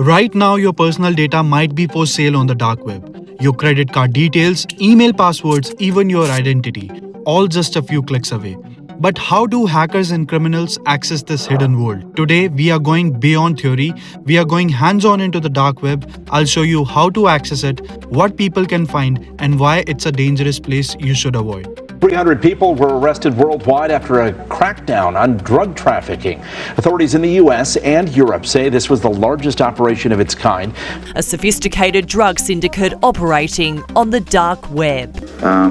Right now, your personal data might be for sale on the dark web. Your credit card details, email passwords, even your identity, all just a few clicks away. But how do hackers and criminals access this hidden world? Today, we are going beyond theory. We are going hands-on into the dark web. I'll show you how to access it, what people can find, and why it's a dangerous place you should avoid. 300 people were arrested worldwide after a crackdown on drug trafficking. Authorities in the U.S. and Europe say this was the largest operation of its kind. A sophisticated drug syndicate operating on the dark web.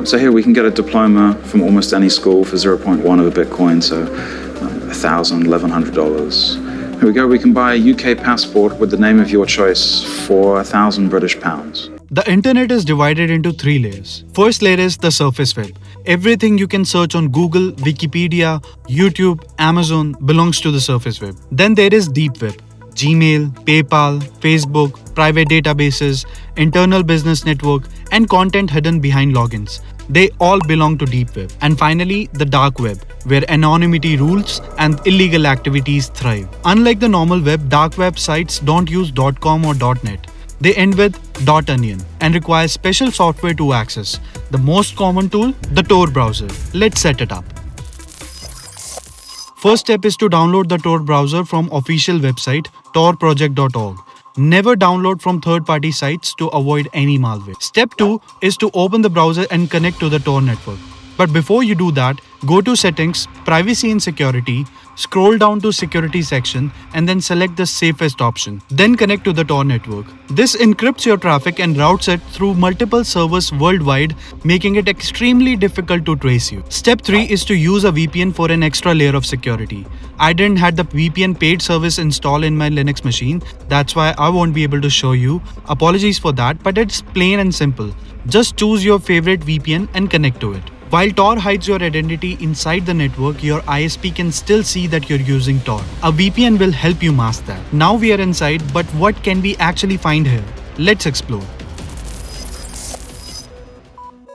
So here we can get a diploma from almost any school for 0.1 of a Bitcoin, so $1,000, $1,100. Here we go, we can buy a UK passport with the name of your choice for 1,000 British pounds. The internet is divided into 3 layers. First layer is the surface web. Everything you can search on Google, Wikipedia, YouTube, Amazon belongs to the surface web. Then there is deep web. Gmail, PayPal, Facebook, private databases, internal business network, and content hidden behind logins. They all belong to deep web. And finally, the dark web, where anonymity rules and illegal activities thrive. Unlike the normal web, dark web sites don't use .com or .net. They end with .onion and require special software to access. The most common tool, the Tor browser. Let's set it up. First step is to download the Tor browser from official website torproject.org. Never download from third-party sites to avoid any malware. Step 2 is to open the browser and connect to the Tor network. But before you do that, go to Settings, Privacy and Security, scroll down to Security section and then select the safest option. Then connect to the Tor network. This encrypts your traffic and routes it through multiple servers worldwide, making it extremely difficult to trace you. Step 3 is to use a VPN for an extra layer of security. I didn't have the VPN paid service installed in my Linux machine, that's why I won't be able to show you. Apologies for that, but it's plain and simple. Just choose your favorite VPN and connect to it. While Tor hides your identity inside the network, your ISP can still see that you're using Tor. A VPN will help you mask that. Now we are inside, but what can we actually find here? Let's explore.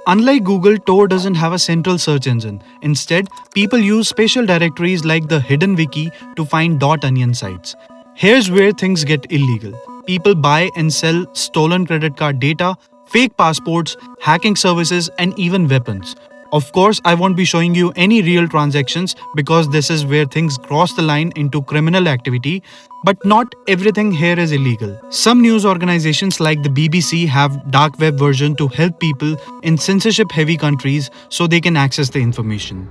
Unlike Google, Tor doesn't have a central search engine. Instead, people use special directories like the Hidden Wiki to find .onion sites. Here's where things get illegal. People buy and sell stolen credit card data, fake passports, hacking services, and even weapons. Of course, I won't be showing you any real transactions because this is where things cross the line into criminal activity, but not everything here is illegal. Some news organizations like the BBC have dark web version to help people in censorship-heavy countries so they can access the information.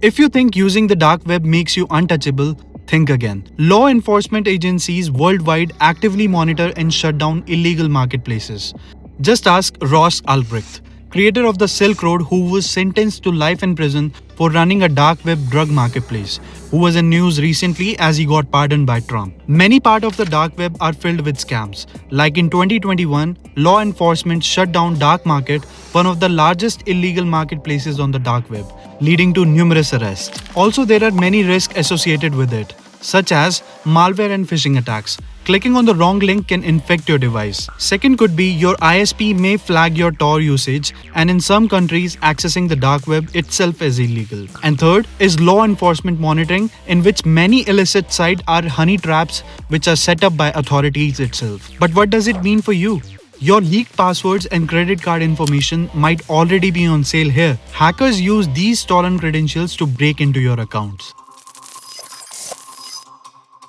If you think using the dark web makes you untouchable, think again. Law enforcement agencies worldwide actively monitor and shut down illegal marketplaces. Just ask Ross Ulbricht, creator of the Silk Road, who was sentenced to life in prison for running a dark web drug marketplace, who was in news recently as he got pardoned by Trump. Many parts of the dark web are filled with scams. Like in 2021, law enforcement shut down Dark Market, one of the largest illegal marketplaces on the dark web, leading to numerous arrests. Also, there are many risks associated with it, such as malware and phishing attacks. Clicking on the wrong link can infect your device. Second could be your ISP may flag your Tor usage, and in some countries, accessing the dark web itself is illegal. And third is law enforcement monitoring, in which many illicit sites are honey traps which are set up by authorities itself. But what does it mean for you? Your leaked passwords and credit card information might already be on sale here. Hackers use these stolen credentials to break into your accounts.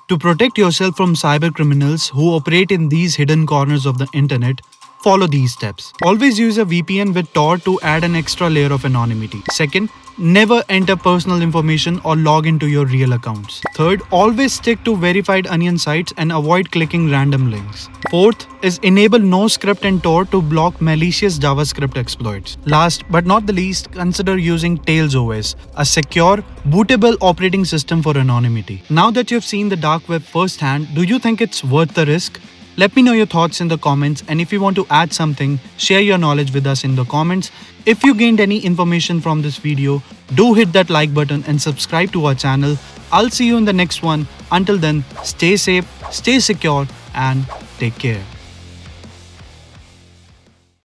To protect yourself from cyber criminals who operate in these hidden corners of the internet, follow these steps. Always use a VPN with Tor to add an extra layer of anonymity. Second, never enter personal information or log into your real accounts. Third, always stick to verified onion sites and avoid clicking random links. Fourth is enable no script in Tor to block malicious JavaScript exploits. Last but not the least, consider using Tails OS, a secure, bootable operating system for anonymity. Now that you've seen the dark web firsthand, do you think it's worth the risk? Let me know your thoughts in the comments, and if you want to add something, share your knowledge with us in the comments. If you gained any information from this video, do hit that like button and subscribe to our channel. I'll see you in the next one. Until then, stay safe, stay secure, and take care.